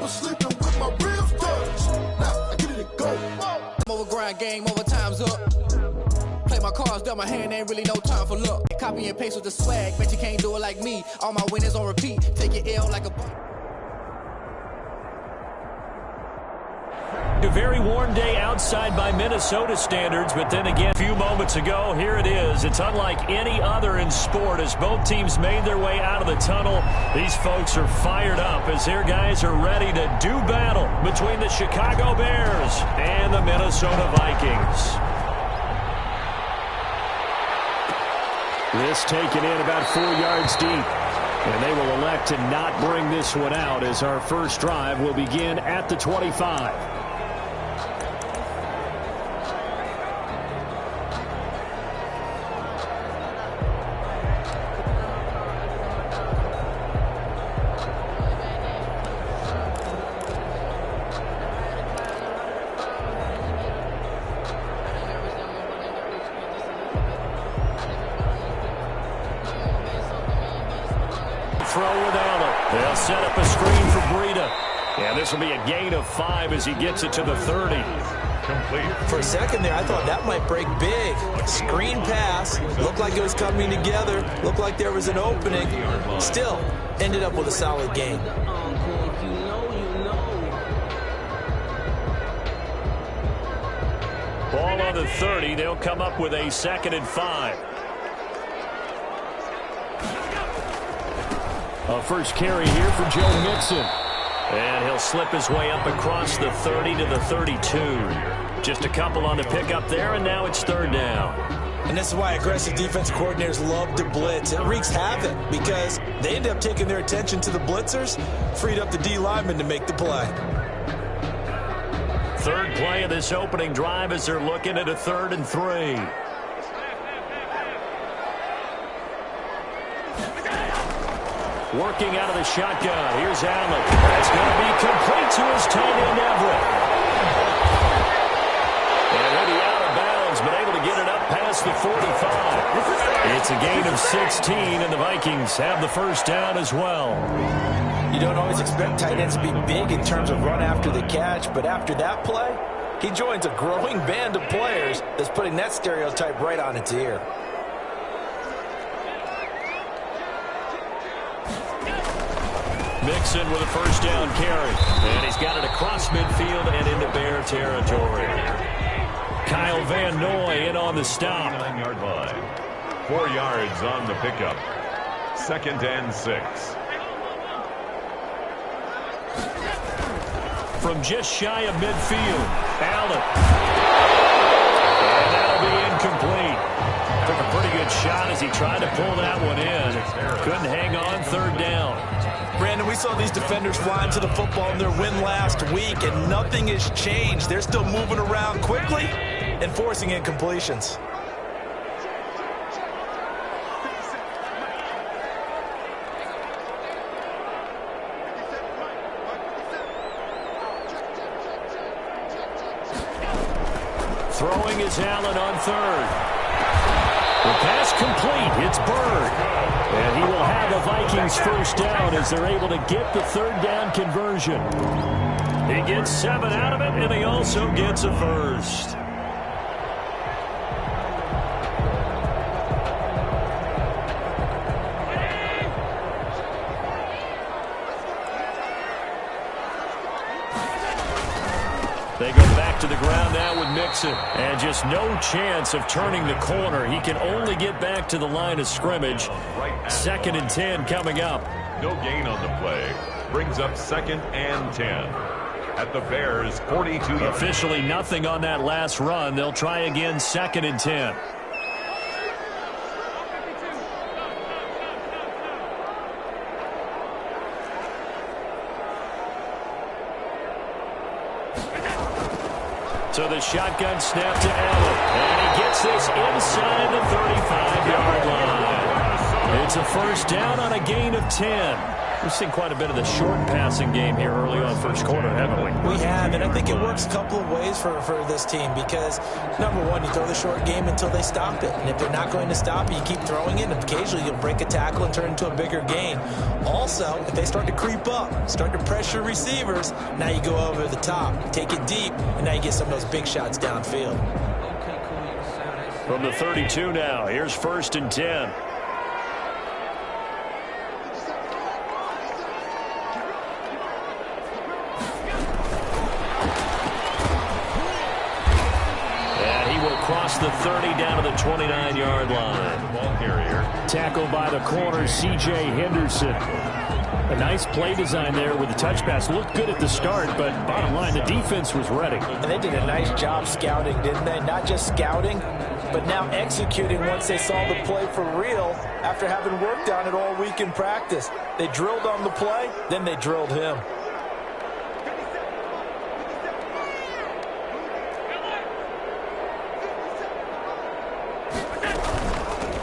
never sleeping with my ribs touched. Now I get it to go. I'm over grind, game over, time's up. Play my cards, dealt my hand, ain't really no time for luck. Copy and paste with the swag, bet you can't do it like me. All my winners on repeat, take your L like a... A very warm day outside by Minnesota standards, but then again, a few moments ago, here it is. It's unlike any other in sport as both teams made their way out of the tunnel. These folks are fired up as their guys are ready to do battle between the Chicago Bears and the Minnesota Vikings. This taken in about 4 yards deep. And they will elect to not bring this one out as our first drive will begin at the 25. Throw with Allen. They'll set up a screen for Breida. And this will be a gain of 5 as he gets it to the 30. Complete. For a second there, I thought that might break big. Screen pass. Looked like it was coming together. Looked like there was an opening. Still, ended up with a solid gain. Ball on the 30. They'll come up with a 2nd and 5. A first carry here for Joe Mixon. And he'll slip his way up across the 30 to the 32. Just a couple on the pickup there, and now it's 3rd down. And this is why aggressive defense coordinators love to blitz. It wreaks havoc because they end up taking their attention to the blitzers, freed up the D lineman to make the play. 3rd play of this opening drive as they're looking at a 3rd and 3. Working out of the shotgun. Here's Allen. That's going to be complete to his tight end, Everett. And he'll be out of bounds, but able to get it up past the 45. It's a gain of 16, and the Vikings have the first down as well. You don't always expect tight ends to be big in terms of run after the catch, but after that play, he joins a growing band of players that's putting that stereotype right on its ear. Mixon with a first down carry. And he's got it across midfield and into Bear territory. Kyle Van Noy in on the stop. 9-yard line. 4 yards on the pickup. 2nd and 6. From just shy of midfield, Allen. And that'll be incomplete. Took a pretty good shot as he tried to pull that one in. Couldn't hang on, 3rd down. Brandon, we saw these defenders flying to the football in their win last week, and nothing has changed. They're still moving around quickly and forcing incompletions. Throwing is Allen on 3rd. The pass complete. It's Bird. And he will have a Vikings first down as they're able to get the 3rd down conversion. He gets 7 out of it, and he also gets a first. They go back to the ground now with Mixon. And just no chance of turning the corner. He can only get back to the line of scrimmage. 2nd and 10 coming up. No gain on the play. Brings up 2nd and 10. At the Bears' 42 yards. Officially nothing on that last run. They'll try again 2nd and 10. So the shotgun snap to Allen. And he gets this inside the 35-yard line. It's a first down on a gain of 10. We've seen quite a bit of the short passing game here early on first quarter, haven't we? We have, and I think it works a couple of ways for this team because, number one, you throw the short game until they stop it. And if they're not going to stop it, you keep throwing it, and occasionally you'll break a tackle and turn it into a bigger gain. Also, if they start to creep up, start to pressure receivers, now you go over the top, take it deep, and now you get some of those big shots downfield. From the 32 now, here's 1st and 10. Across the 30 down to the 29-yard line. Ball carrier. Tackled by the corner, C.J. Henderson. A nice play design there with the touch pass. Looked good at the start, but bottom line, the defense was ready. And they did a nice job scouting, didn't they? Not just scouting, but now executing once they saw the play for real after having worked on it all week in practice. They drilled on the play, then they drilled him.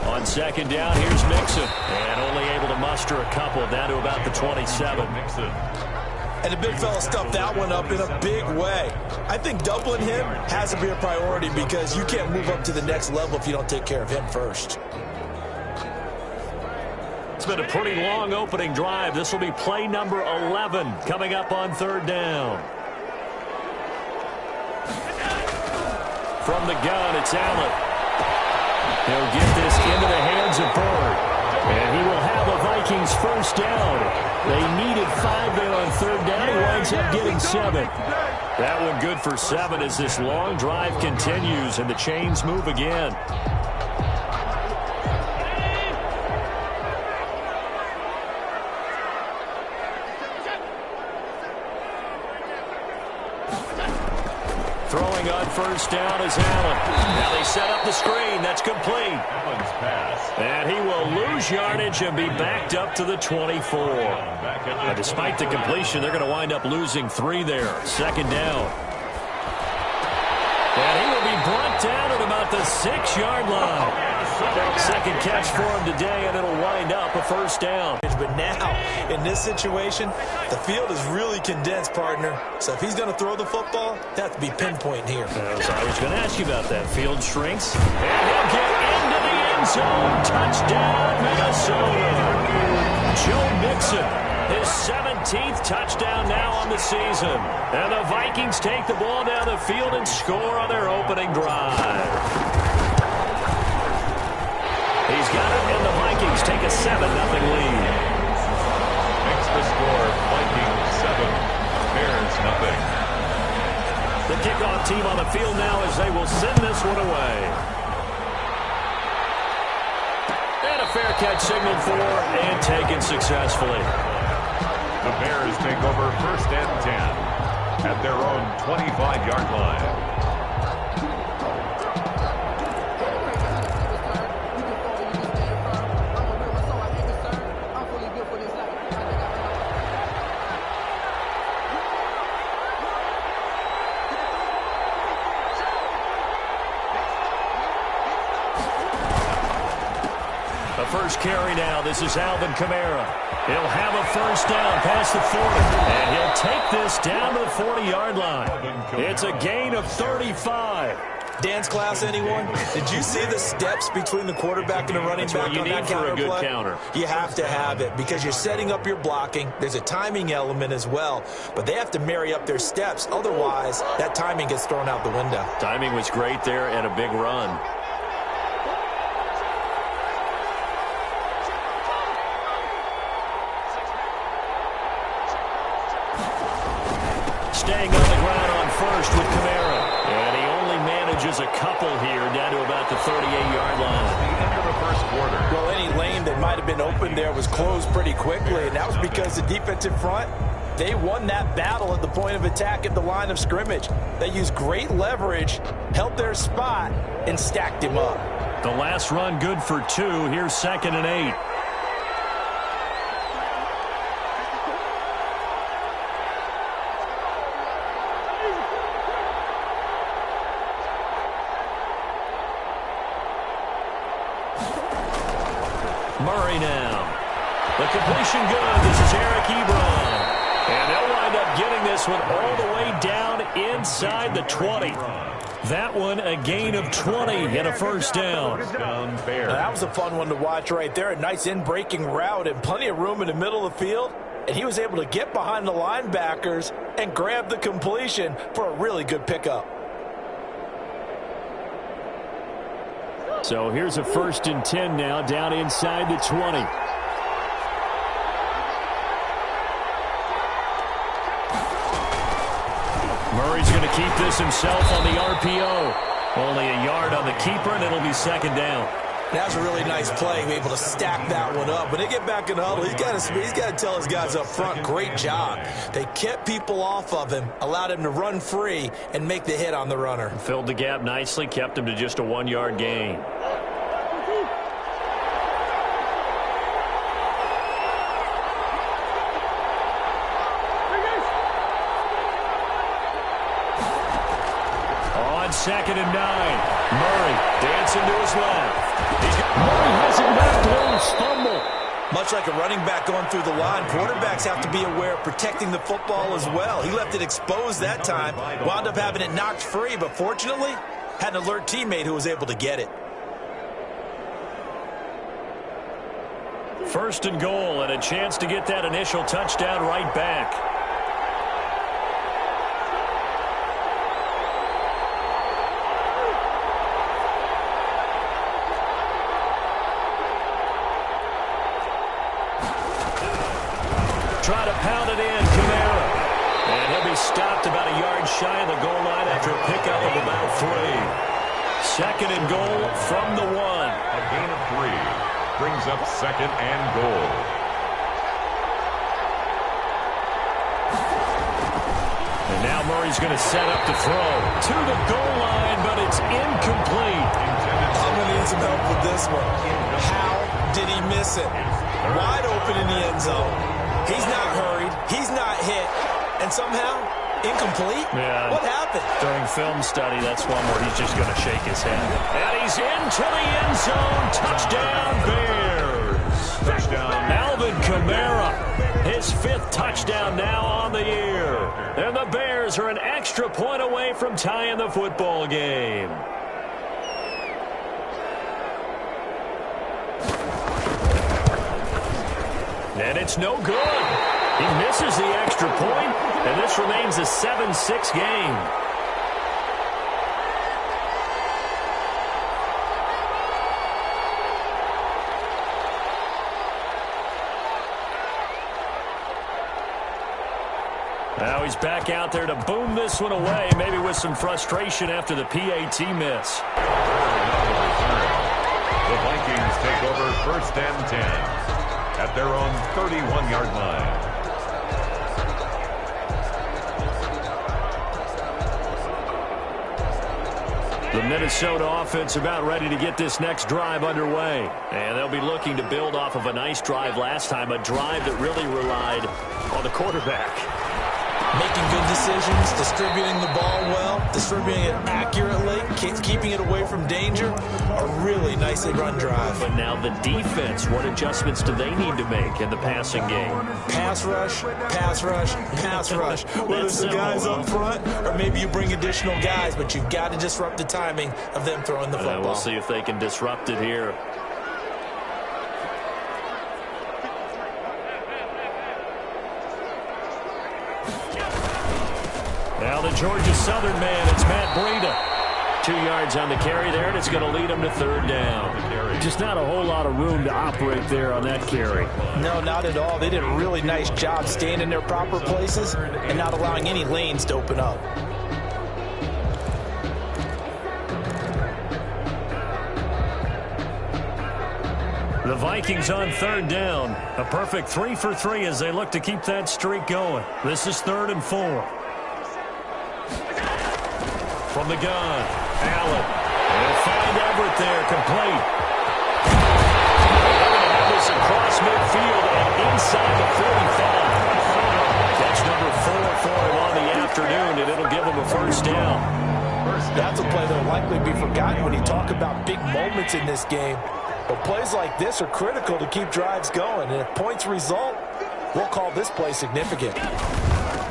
On 2nd down, here's Mixon. And only able to muster a couple down to about the 27. Mixon. And the big fella stuffed that one up in a big way. I think doubling him has to be a priority because you can't move up to the next level if you don't take care of him first. It's been a pretty long opening drive. This will be play number 11 coming up on 3rd down. From the gun, it's Allen. He'll get this into the hands of Bird. And he will have a Vikings first down. They needed 5 there on 3rd down. He winds up getting 7. That one good for 7 as this long drive continues and the chains move again. Throwing on 1st down is Allen. Now they set up the screen. That's complete. Allen's pass. And he will lose yardage and be backed up to the 24. Now, despite the completion, they're going to wind up losing 3 there. 2nd down. And he will be brought down at about the 6-yard line. 2nd catch for him today, and it'll wind up a 1st down. But now, in this situation, the field is really condensed, partner. So if he's going to throw the football, that has to be pinpoint here. I was going to ask you about that. Field shrinks. And he'll get into the end zone. Touchdown, Minnesota. Joe Mixon, his 17th touchdown now on the season. And the Vikings take the ball down the field and score on their opening drive. He's got it, and the Vikings take a 7-0 lead. Makes the score Vikings 7, Bears nothing. The kickoff team on the field now as they will send this one away. And a fair catch signaled for and taken successfully. The Bears take over 1st and 10 at their own 25-yard line. First carry now. This is Alvin Kamara. He'll have a 1st down past the 40. And he'll take this down to the 40-yard line. It's a gain of 35. Dance class, anyone? Did you see the steps between the quarterback and the running back on that counter for a good play? counter. You have to have it because you're setting up your blocking. There's a timing element as well, but they have to marry up their steps. Otherwise, that timing gets thrown out the window. Timing was great there and a big run. Staying on the ground on 1st with Kamara. And he only manages a couple here down to about the 38-yard line. The end of the first quarter. Well, any lane that might have been open there was closed pretty quickly, and that was because the defensive front, they won that battle at the point of attack at the line of scrimmage. They used great leverage, held their spot, and stacked him up. The last run good for 2. Here's 2nd and 8. Murray now. The completion good. This is Eric Eric Ebron. And they'll wind up getting this one all the way down inside the 20. That one a gain of 20 and a first down. That was a fun one to watch right there. A nice in-breaking route and plenty of room in the middle of the field. And he was able to get behind the linebackers and grab the completion for a really good pickup. So here's a 1st and 10 now down inside the 20. Murray's going to keep this himself on the RPO. Only a yard on the keeper, and it'll be 2nd down. That's a really nice play, able to stack that one up. When they get back in the huddle, he's got to tell his guys up front, great job. They kept people off of him, allowed him to run free, and make the hit on the runner. Filled the gap nicely, kept him to just a 1-yard gain. On 2nd and 9, Murray dancing to his left. Murray has it knocked loose, fumble. Much like a running back going through the line, quarterbacks have to be aware of protecting the football as well. He left it exposed that time, wound up having it knocked free, but fortunately, had an alert teammate who was able to get it. 1st and goal, and a chance to get that initial touchdown right back. Try to pound it in, Kamara. And he'll be stopped about a yard shy of the goal line after a pickup of about 3. 2nd and goal from the 1. A gain of 3 brings up 2nd and goal. And now Murray's going to set up to throw to the goal line, but it's incomplete. I'm going to need some help with this one. How did he miss it? Wide open in the end zone. He's not hurried. He's not hit. And somehow, incomplete? Yeah. What happened? During film study, that's one where he's just going to shake his head. And he's into the end zone. Touchdown, Bears. Touchdown. Alvin Kamara, his 5th touchdown now on the year. And the Bears are an extra point away from tying the football game. And it's no good. He misses the extra point, and this remains a 7-6 game. Now he's back out there to boom this one away, maybe with some frustration after the PAT miss. The Vikings take over 1st and 10. At their own 31-yard line. The Minnesota offense about ready to get this next drive underway. And they'll be looking to build off of a nice drive last time, a drive that really relied on the quarterback. Making good decisions, distributing the ball well, distributing it accurately, keeping it away from danger. A really nicely run drive. But now the defense, what adjustments do they need to make in the passing game? Pass rush, pass rush, pass rush. Whether it's the guys up front or maybe you bring additional guys, but you've got to disrupt the timing of them throwing the football. We'll see if they can disrupt it here. Now the Georgia Southern man, it's Matt Breida. 2 yards on the carry there, and it's going to lead him to 3rd down. Just not a whole lot of room to operate there on that carry. No, not at all. They did a really nice job staying in their proper places and not allowing any lanes to open up. The Vikings on 3rd down. A perfect 3 for 3 as they look to keep that streak going. This is 3rd and 4. From the gun, Allen. They'll find Everett there, complete. They're going to have this across midfield and inside the 45. That's number 4 for him on the afternoon, and it'll give him a 1st down. That's a play that will likely be forgotten when you talk about big moments in this game. But plays like this are critical to keep drives going, and if points result, we'll call this play significant.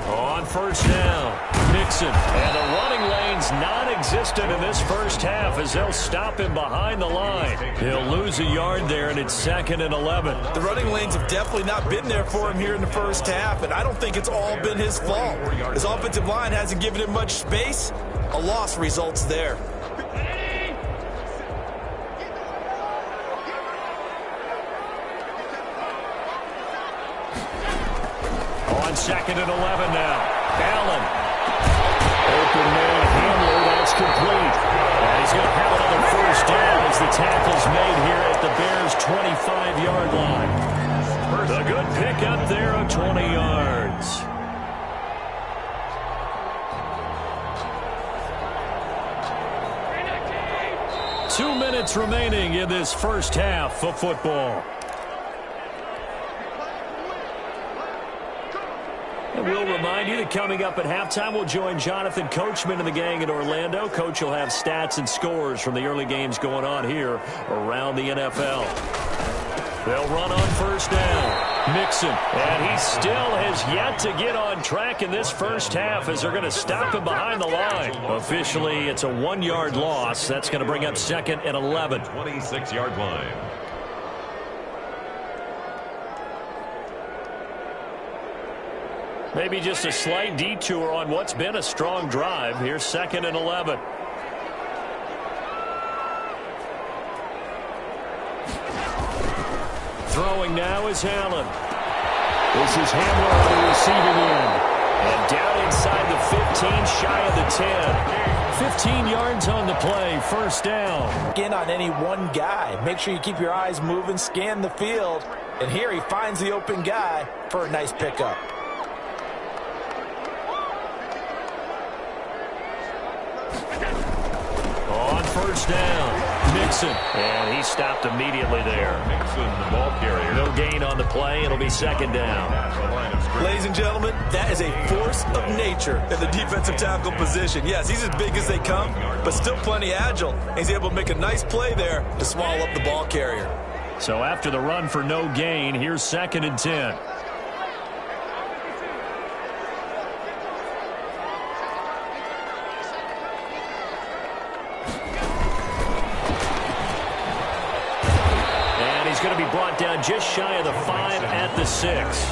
On first down, Mixon. And the running lane's non-existent in this first half as they'll stop him behind the line. He'll lose a yard there, and it's 2nd and 11. The running lanes have definitely not been there for him here in the first half, and I don't think it's all been his fault. His offensive line hasn't given him much space. A loss results there. On 2nd and 11 now. Allen. Open man Hamler. That's complete. And he's going to have another first down as the tackle's made here at the Bears' 25-yard line. A good pickup there of 20 yards. Two minutes remaining in this first half of football. And we'll remind you that coming up at halftime, we'll join Jonathan Coachman and the gang in Orlando. Coach will have stats and scores from the early games going on here around the NFL. They'll run on first down. Mixon. And he still has yet to get on track in this first half as they're going to stop him behind the line. Officially, it's a 1-yard loss. That's going to bring up 2nd and 11. 26-yard line. Maybe just a slight detour on what's been a strong drive. Here's 2nd and 11. Throwing now is Allen. This is Hamler on the receiving end. And down inside the 15, shy of the 10. 15 yards on the play, first down. Again, on any one guy, make sure you keep your eyes moving, scan the field. And here he finds the open guy for a nice pickup. On first down, Mixon. And he stopped immediately there. Mixon, the ball carrier. No gain on the play. It'll be 2nd down. Ladies and gentlemen, that is a force of nature in the defensive tackle position. Yes, he's as big as they come, but still plenty agile. He's able to make a nice play there to swallow up the ball carrier. So after the run for no gain, here's 2nd and 10. Going to be brought down just shy of the 5 at the 6.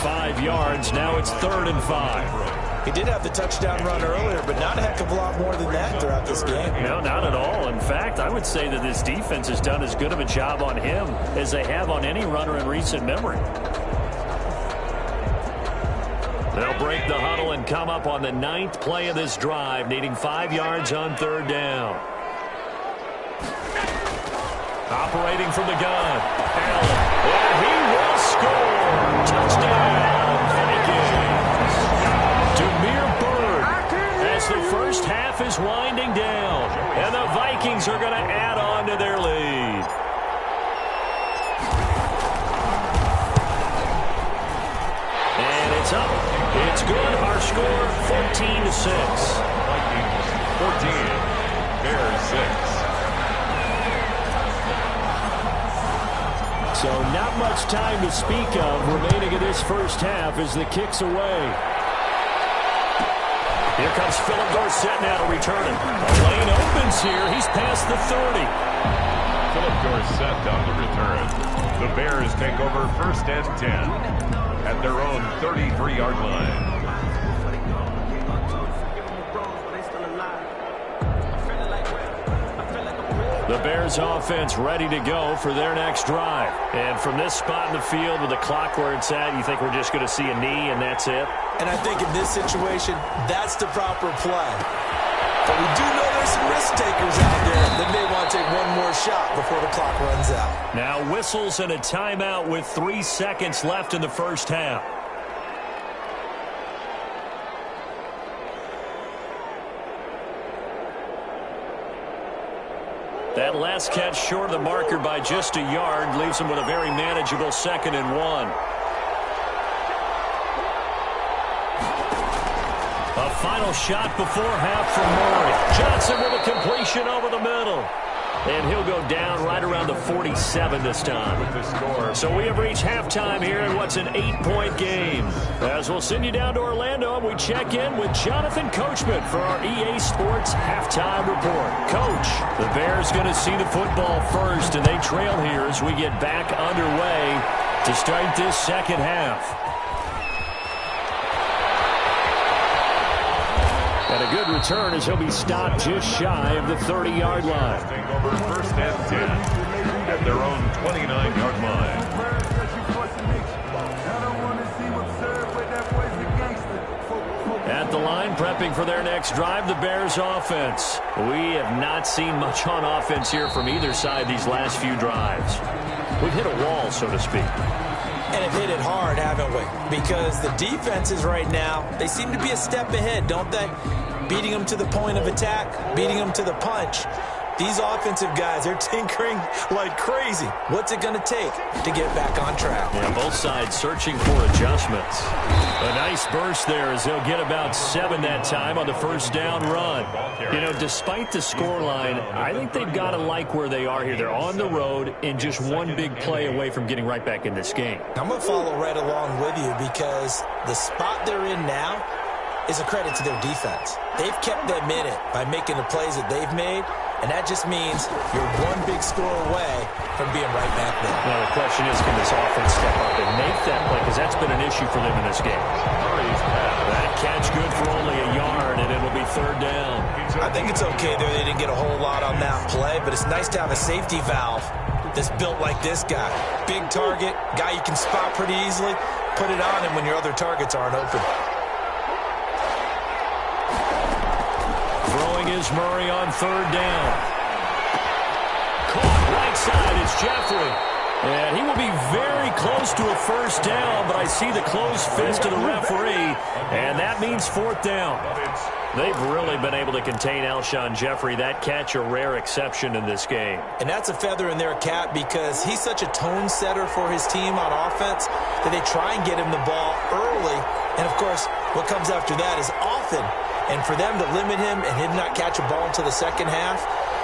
5 yards. Now it's 3rd and 5. He did have the touchdown run earlier, but not a heck of a lot more than that throughout this game. No, not at all. In fact, I would say that this defense has done as good of a job on him as they have on any runner in recent memory. They'll break the huddle and come up on the 9th play of this drive, needing 5 yards on 3rd down. Operating from the gun, Allen, and he will score. Touchdown, Vikings. Demir Bird, as the first half is winding down, and the Vikings are going to add on to their lead. And it's up. It's good. Our score, 14-6. Vikings 14, Bears 6. So not much time to speak of remaining in this first half as the kick's away. Here comes Philip Dorsett now to return it. The lane opens here. He's past the 30. Philip Dorsett on the return. The Bears take over 1st and 10 at their own 33-yard line. The Bears offense ready to go for their next drive. And from this spot in the field with the clock where it's at, you think we're just going to see a knee and that's it? And I think in this situation, that's the proper play. But we do know there's some risk takers out there that may want to take one more shot before the clock runs out. Now whistles and a timeout with 3 seconds left in the first half. That last catch short of the marker by just a yard leaves him with a very manageable 2nd and 1. A final shot before half from Murray. Johnson with a completion over the middle. and he'll go down right around the 47 this time. With the score. So we have reached halftime here in what's an 8-point game. As we'll send you down to Orlando, and we check in with Jonathan Coachman for our EA Sports Halftime Report. Coach, the Bears going to see the football first, and they trail here as we get back underway to start this second half. And a good return as he'll be stopped just shy of the 30-yard line. Take over first and 10 at their own 29-yard line. At the line, prepping for their next drive, the Bears offense. We have not seen much on offense here from either side these last few drives. We've hit a wall, so to speak. And have hit it hard, haven't we? Because the defenses right now, they seem to be a step ahead, don't they? Beating them to the point of attack, beating them to the punch. These offensive guys, they're tinkering like crazy. What's it going to take to get back on track? Yeah, both sides searching for adjustments. A nice burst there as they'll get about 7 that time on the first down run. You know, despite the scoreline, I think they've got to like where they are here. They're on the road and just one big play away from getting right back in this game. I'm going to follow right along with you because the spot they're in now is a credit to their defense. They've kept them in it by making the plays that they've made, and that just means you're one big score away from being right back there. Now the question is, can this offense step up and make that play? Because that's been an issue for them in this game. That catch good for only a yard, and it'll be third down. I think it's okay there. They didn't get a whole lot on that play, but it's nice to have a safety valve that's built like this guy. Big target, guy you can spot pretty easily. Put it on him when your other targets aren't open. Throwing is Murray on third down. Caught right side is Jeffrey. And he will be very close to a first down, but I see the closed fist of the referee, and that means fourth down. They've really been able to contain L0n Jeffrey. That catch a rare exception in this game. And that's a feather in their cap because he's such a tone setter for his team on offense that they try and get him the ball early. And, of course, what comes after that is often. And for them to limit him and him not catch a ball until the second half,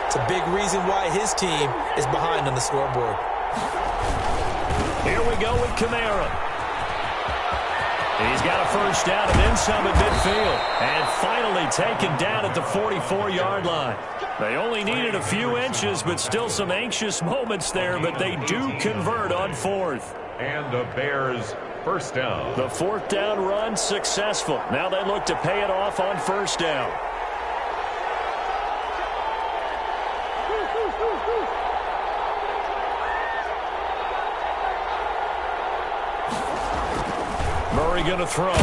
it's a big reason why his team is behind on the scoreboard. Here we go with Kamara. He's got a first down and then some at midfield. And finally taken down at the 44-yard line. They only needed a few inches, but still some anxious moments there, but they do convert on fourth. And the Bears first down. The fourth down run successful. Now they look to pay it off on first down. Murray going to throw. The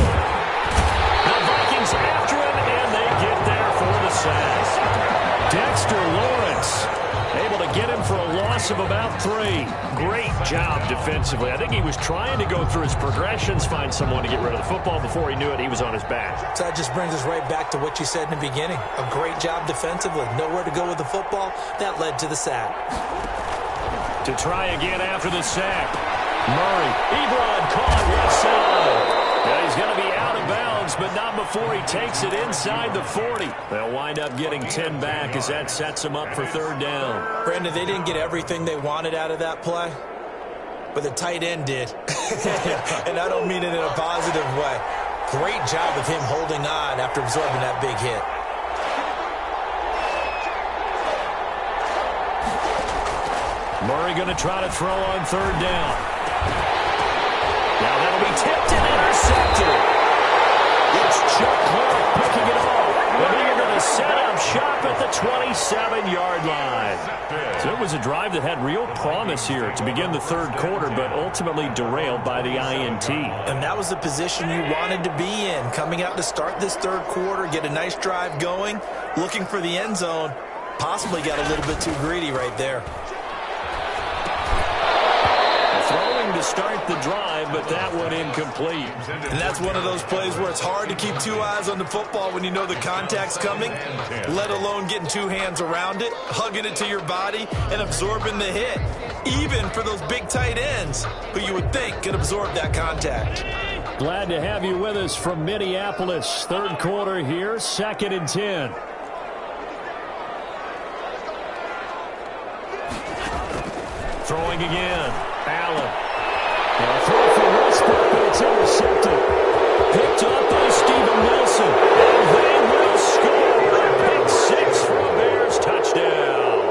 Vikings after him, and they get there for the sack. Dexter Lawrence able to get him for a loss of about 3. Great job defensively. I think he was trying to go through his progressions, find someone to get rid of the football. Before he knew it, he was on his back. So that just brings us right back to what you said in the beginning. A great job defensively. Nowhere to go with the football. That led to the sack. To try again after the sack. Murray. Ebron caught left side. Now he's going to be out of bounds, but not before he takes it inside the 40. They'll wind up getting 10 back as that sets them up for third down. Brandon, they didn't get everything they wanted out of that play, but the tight end did. And I don't mean it in a positive way. Great job of him holding on after absorbing that big hit. Murray going to try to throw on third down. Now that'll be tipped and intercepted. It's Chuck Clark picking it off. And they're going to set up shop at the 27-yard line. So it was a drive that had real promise here to begin the third quarter, but ultimately derailed by the INT. And that was the position you wanted to be in. Coming out to start this third quarter, get a nice drive going, looking for the end zone. Possibly got a little bit too greedy right there. Throwing to start the drive, but that one incomplete. And that's one of those plays where it's hard to keep 2 eyes on the football when you know the contact's coming, let alone getting 2 hands around it, hugging it to your body, and absorbing the hit. Even for those big tight ends who you would think could absorb that contact. Glad to have you with us from Minneapolis. Third quarter here, 2nd and 10. throwing again. Allen. And a throw for Westbrook, but it's intercepted. Picked up by Steven Nelson. And they will score a pick six for a Bears touchdown.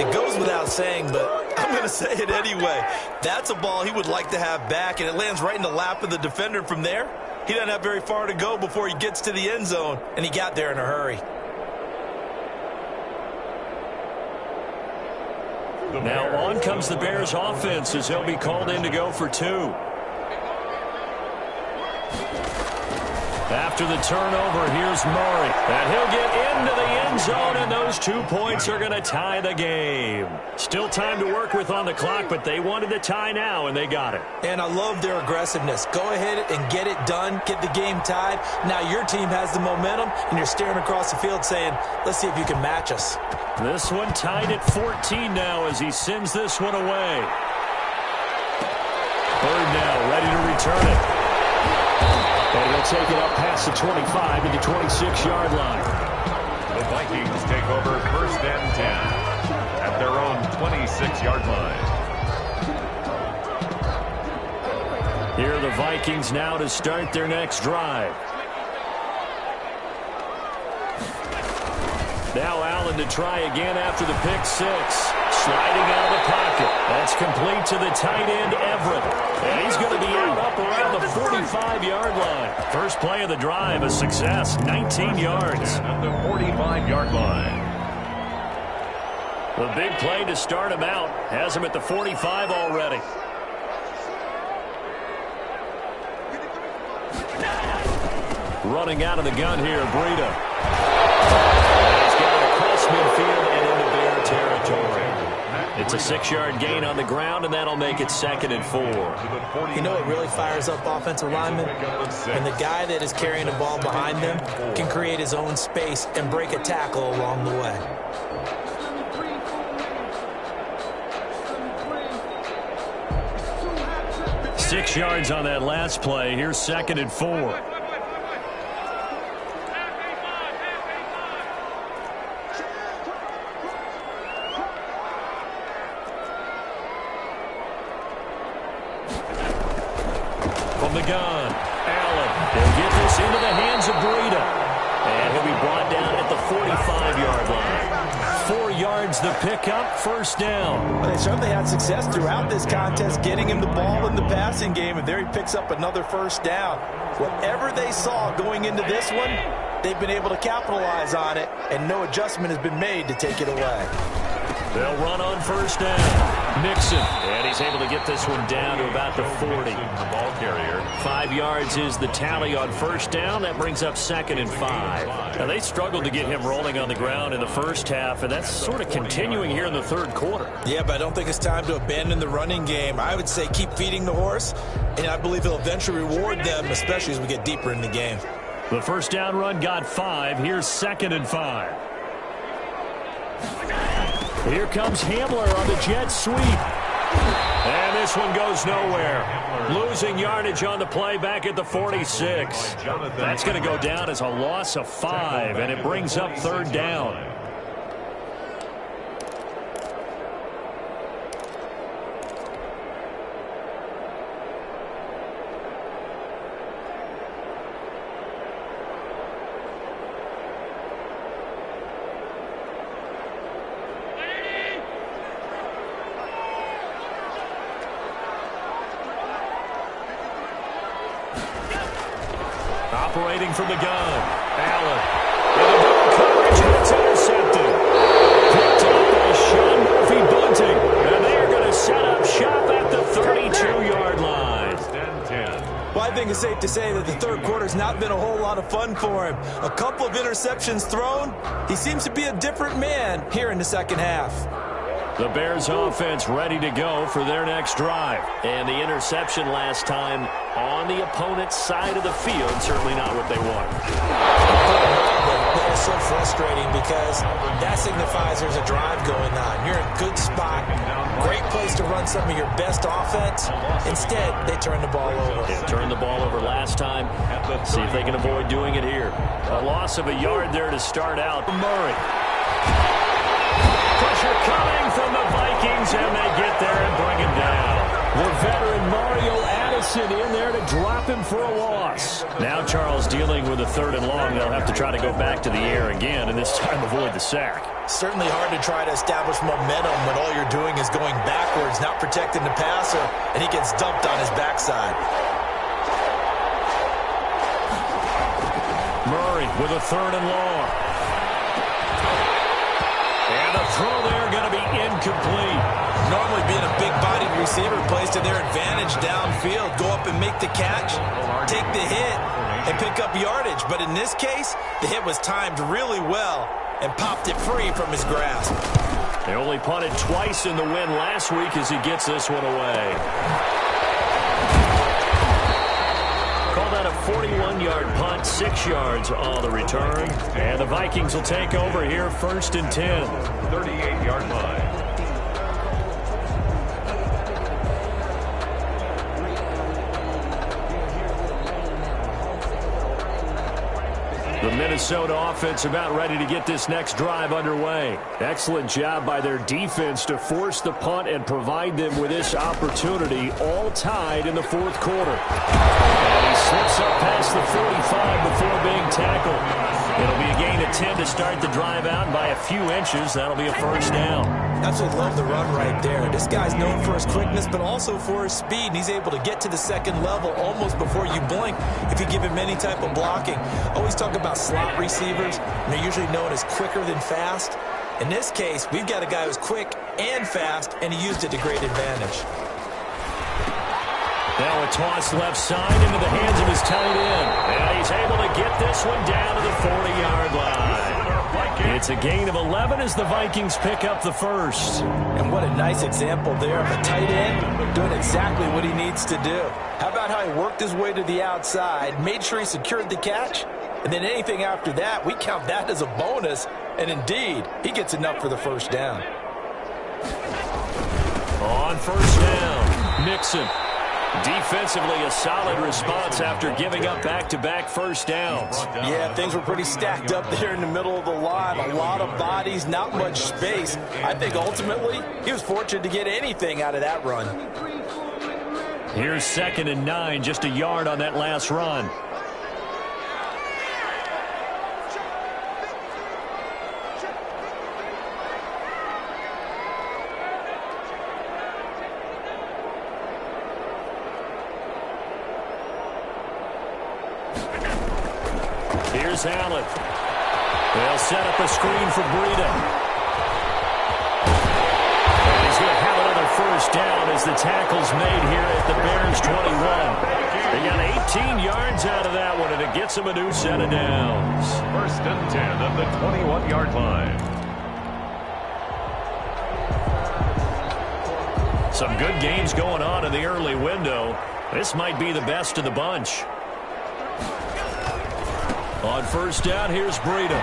It goes without saying, but I'm going to say it anyway. That's a ball he would like to have back, and it lands right in the lap of the defender from there. He doesn't have very far to go before he gets to the end zone, and he got there in a hurry. Now on comes the Bears offense as he'll be called in to go for two. After the turnover, here's Murray. And he'll get into the end zone, and those 2 points are going to tie the game. Still time to work with on the clock, but they wanted the tie now, and they got it. And I love their aggressiveness. Go ahead and get it done, get the game tied. Now your team has the momentum, and you're staring across the field saying, let's see if you can match us. This one tied at 14 now as he sends this one away. Bird now ready to return it. And he'll take it up past the 25 to the 26-yard line. The Vikings take over first and 10 at their own 26-yard line. Here are the Vikings now to start their next drive. Now Allen to try again after the pick six. Sliding out of the pocket. That's complete to the tight end, Everett. And he's going to be out up around the 45-yard line. First play of the drive, a success, 19 yards. At the 45-yard line. The big play to start him out. Has him at the 45 already. Running out of the gun here, Breida. He's got it across midfield and into Bear territory. It's a 6-yard gain on the ground, and that'll make it 2nd and 4. You know what really fires up offensive linemen? When the guy that is carrying the ball behind them can create his own space and break a tackle along the way. Six yards on that last play. Here's 2nd and 4. From the gun, Allen. He'll get this into the hands of Breida. And he'll be brought down at the 45-yard line. 4 yards the pickup, first down. Well, they certainly had success throughout this contest getting him the ball in the passing game, and there he picks up another first down. Whatever they saw going into this one, they've been able to capitalize on it, and no adjustment has been made to take it away. They'll run on first down. Mixon, and he's able to get this one down to about the 40. The ball carrier. 5 yards is the tally on first down. That brings up 2nd and 5. Now, they struggled to get him rolling on the ground in the first half, and that's sort of continuing here in the third quarter. Yeah, but I don't think it's time to abandon the running game. I would say keep feeding the horse, and I believe he'll eventually reward them, especially as we get deeper in the game. The first down run got 5. Here's 2nd and 5. Here comes Hamler on the jet sweep. And this one goes nowhere. Losing yardage on the play back at the 46. That's going to go down as a loss of 5, and it brings up 3rd down. Operating from the gun, Allen. And the coverage, and it's intercepted. Picked up by Sean Murphy-Bunting. And they are going to set up shop at the 32-yard line. Well, I think it's safe to say that the third quarter's not been a whole lot of fun for him. A couple of interceptions thrown. He seems to be a different man here in the second half. The Bears offense ready to go for their next drive. And the interception last time on the opponent's side of the field, certainly not what they want. That is so frustrating because that signifies there's a drive going on. You're in a good spot. Great place to run some of your best offense. Instead, they turn the ball over. They turned the ball over last time. See if they can avoid doing it here. A loss of a yard there to start out. Murray. Pressure coming from the Vikings. Vikings, and they get there and bring him down. The veteran Mario Addison in there to drop him for a loss. Now Charles dealing with a 3rd and long. They'll have to try to go back to the air again, and this time avoid the sack. Certainly hard to try to establish momentum when all you're doing is going backwards, not protecting the passer, and he gets dumped on his backside. Murray with a 3rd and long. And the throw there going to be incomplete. Normally being a big-bodied receiver plays to their advantage downfield. Go up and make the catch, take the hit, and pick up yardage. But in this case, the hit was timed really well and popped it free from his grasp. They only punted twice in the win last week as he gets this one away. Call that a 41-yard punt, 6 yards on the return. And the Vikings will take over here 1st and 10. 38-yard line. The Minnesota offense about ready to get this next drive underway. Excellent job by their defense to force the punt and provide them with this opportunity, all tied in the 4th quarter. And he slips up past the 45 before being tackled. It'll be a gain of 10 to start the drive out by a few inches. That'll be a 1st down. Absolutely love the run right there. This guy's known for his quickness, but also for his speed. And he's able to get to the 2nd level almost before you blink if you give him any type of blocking. Always talk about slot receivers, and they're usually known as quicker than fast. In this case, we've got a guy who's quick and fast, and he used it to great advantage. Now a toss left side into the hands of his tight end. And he's able to get this one down to the 40-yard line. It's a gain of 11 as the Vikings pick up the 1st. And what a nice example there of a tight end doing exactly what he needs to do. How about how he worked his way to the outside, made sure he secured the catch, and then anything after that, we count that as a bonus. And indeed, he gets enough for the 1st down. On 1st down, Mixon. Defensively, a solid response after giving up back-to-back 1st downs. Yeah, things were pretty stacked up there in the middle of the line. A lot of bodies, not much space. I think ultimately he was fortunate to get anything out of that run. Here's 2nd and 9, just a yard on that last run. Here's Allen. They'll set up a screen for Breida. And he's going to have another 1st down as the tackle's made here at the Bears 21. They got 18 yards out of that one, and it gets them a new set of downs. 1st and 10 at the 21-yard line. Some good games going on in the early window. This might be the best of the bunch. On 1st down, here's Breida.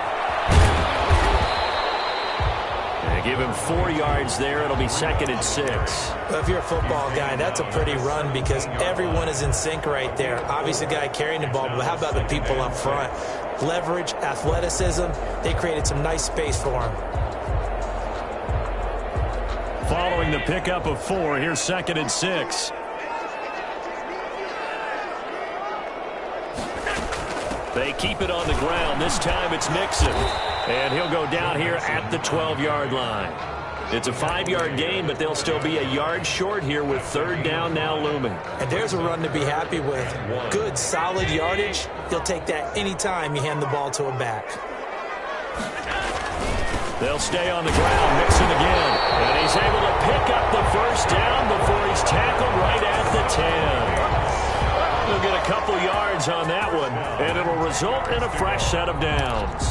They give him 4 yards there. It'll be 2nd and 6. Well, if you're a football guy, that's a pretty run because everyone is in sync right there. Obviously, the guy carrying the ball, but how about the people up front? Leverage, athleticism, they created some nice space for him. Following the pickup of 4, here's 2nd and 6. They keep it on the ground. This time it's Mixon. And he'll go down here at the 12-yard line. It's a 5-yard gain, but they'll still be a yard short here with 3rd down now looming. And there's a run to be happy with. Good, solid yardage. He'll take that anytime you hand the ball to a back. They'll stay on the ground. Mixon again. And he's able to pick up the 1st down before he's tackled right at the 10. He'll get a couple yards on that one, and it'll result in a fresh set of downs.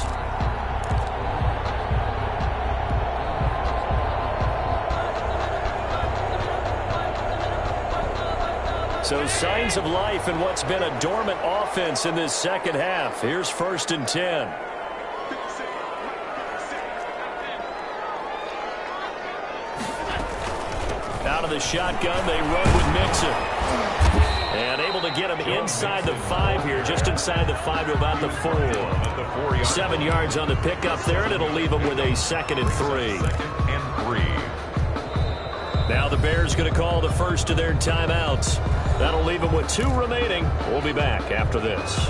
So signs of life in what's been a dormant offense in this 2nd half. Here's 1st and 10. Out of the shotgun, they run with Mixon. And able to get him inside the 5 here, just inside the 5 to about the 4. 7 yards on the pickup there, and it'll leave him with a 2nd and 3. 2nd and 3. Now the Bears going to call the first of their timeouts. That'll leave them with 2 remaining. We'll be back after this.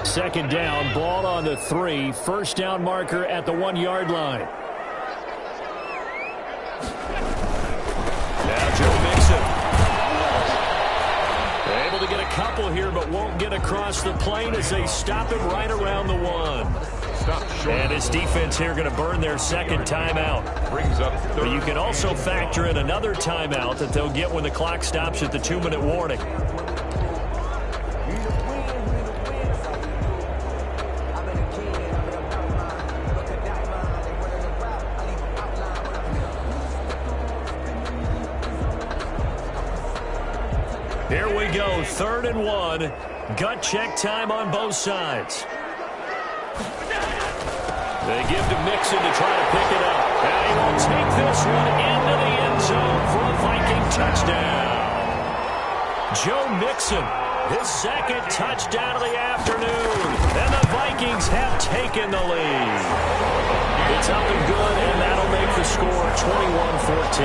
Second down, ball on the 3. First down marker at the 1-yard line. Now Joe Mixon. They're able to get a couple here, but won't get across the plane as they stop him right around the 1. And his defense here going to burn their second timeout. Brings up but you can also factor in another timeout that they'll get when the clock stops at the 2-minute warning. Here we go, 3rd and 1. Gut check time on both sides. They give to Mixon to try to pick it up. And he will take this one into the end zone for a Viking touchdown. Joe Mixon, his second touchdown of the afternoon. And the Vikings have taken the lead. It's up and good, and that'll make the score 21-14.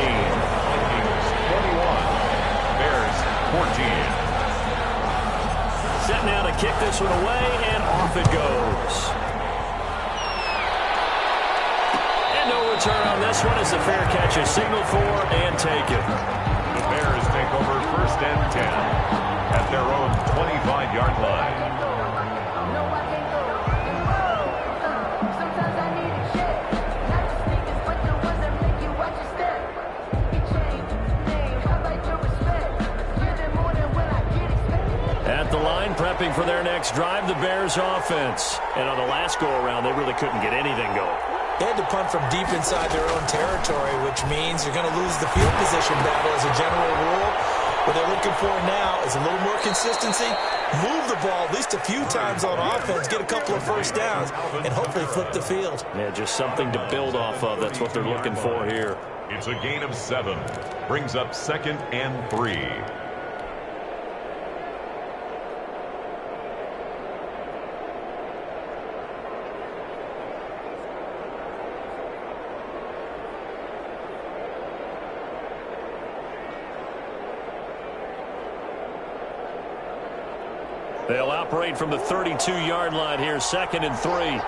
21. Bears 14. Set now to kick this one away, and off it goes. And no return on this one as the fair catch is signaled for and taken. The Bears take over 1st and 10 at their own 25-yard line. At the line, prepping for their next drive, the Bears offense. And on the last go-around, they really couldn't get anything going. They had to punt from deep inside their own territory, which means you're going to lose the field position battle as a general rule. What they're looking for now is a little more consistency, move the ball at least a few times on offense, get a couple of first downs, and hopefully flip the field. Yeah, just something to build off of. That's what they're looking for here. It's a gain of 7. Brings up 2nd and 3. They'll operate from the 32-yard line here, 2nd and 3.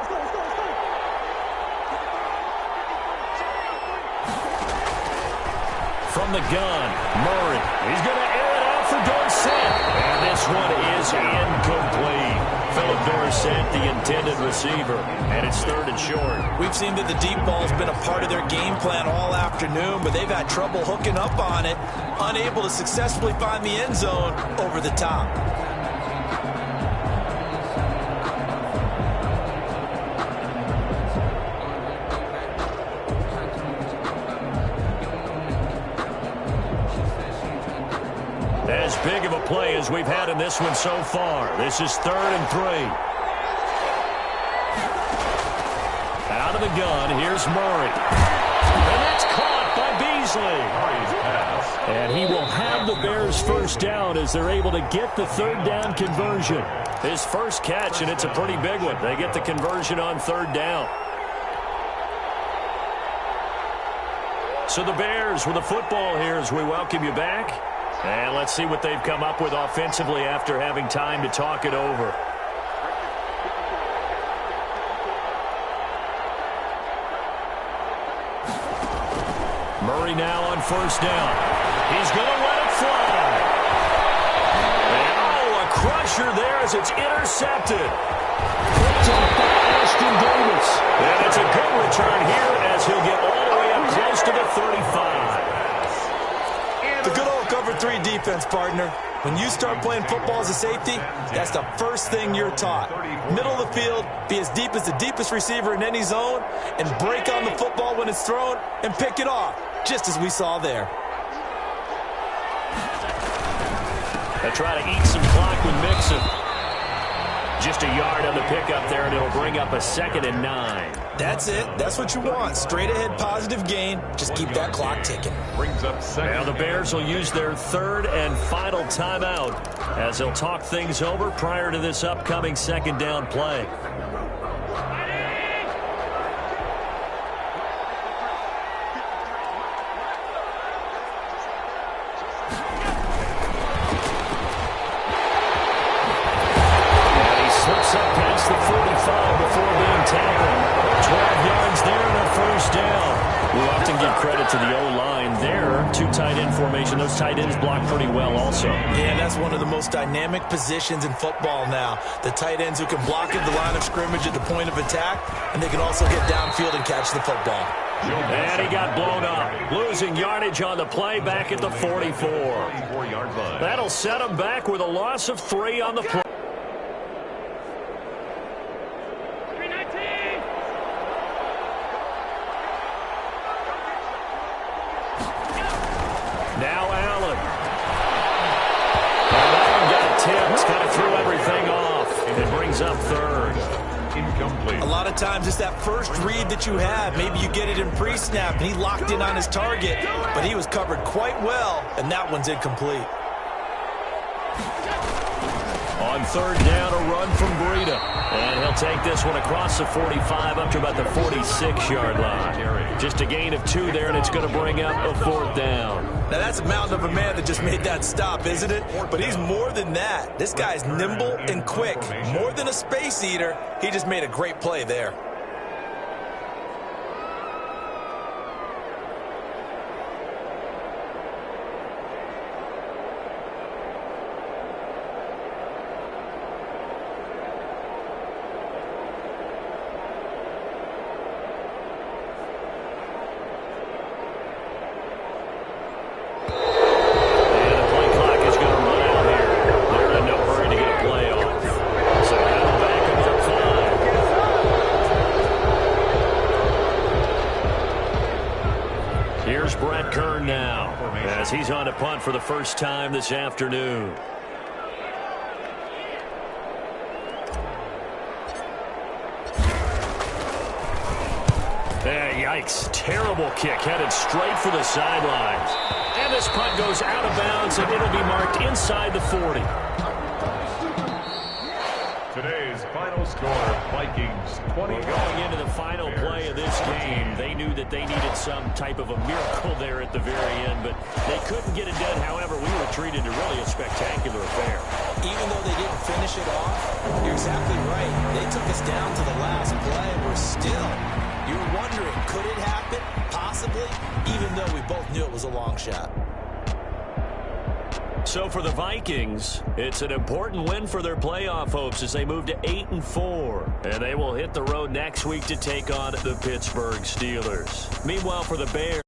From the gun, Murray. He's going to air it out for Dorsett. And this one is incomplete. Philip Dorsett, the intended receiver. And it's 3rd and short. We've seen that the deep ball's been a part of their game plan all afternoon, but they've had trouble hooking up on it, unable to successfully find the end zone over the top. As big of a play as we've had in this one so far. This is 3rd and 3. Out of the gun, here's Murray. And that's caught by Beasley. And he will have the Bears' first down as they're able to get the 3rd down conversion. His first catch, and it's a pretty big one. They get the conversion on 3rd down. So the Bears with the football here as we welcome you back. And let's see what they've come up with offensively after having time to talk it over. Murray now on 1st down. He's going to let it fly. And, a crusher there as it's intercepted. Picked off by Ashton Davis. And it's a good return here as he'll get all the way up close to the 35. The good old cover 3 defense, partner. When you start playing football as a safety, that's the first thing you're taught. Middle of the field, be as deep as the deepest receiver in any zone, and break on the football when it's thrown and pick it off, just as we saw there. They try to eat some clock with Mixon. Just a yard on the pickup there, and it'll bring up a 2nd and 9. That's it. That's what you want. Straight ahead positive gain. Just keep that clock ticking. Brings up 2nd. Now the Bears will use their 3rd and final timeout as they'll talk things over prior to this upcoming 2nd down play. Slips up past the 45 before being tackled. 12 yards there and a first down. We often give credit to the O-line there. 2 tight end formation. Those tight ends block pretty well also. Yeah, that's one of the most dynamic positions in football now. The tight ends who can block at the line of scrimmage at the point of attack, and they can also get downfield and catch the football. And he got blown up. Losing yardage on the play back at the 44. That'll set him back with a loss of 3 on the play. Now Allen. And that one got tipped. Kind of threw everything off. It brings up 3rd. Incomplete. A lot of times it's that first read that you have. Maybe you get it in pre-snap, and he locked in on his target, but he was covered quite well, and that one's incomplete. On 3rd down, a run from Breida. And he'll take this one across the 45 up to about the 46-yard line. Just a gain of 2 there, and it's going to bring up a 4th down. Now, that's a mountain of a man that just made that stop, isn't it? But he's more than that. This guy's nimble and quick. More than a space eater, he just made a great play there. He's on to punt for the first time this afternoon. Yikes. Terrible kick headed straight for the sidelines. And this punt goes out of bounds, and it'll be marked inside the 40. Today's final score, Vikings 20. Going into the final play of this game, they knew that they needed some type of a miracle there at the very end, but they couldn't get it done. However, we were treated to really a spectacular affair. Even though they didn't finish it off, you're exactly right. They took us down to the last play. We're still, you're wondering, could it happen? Possibly, even though we both knew it was a long shot. So for the Vikings, it's an important win for their playoff hopes as they move to 8-4. And they will hit the road next week to take on the Pittsburgh Steelers. Meanwhile, for the Bears,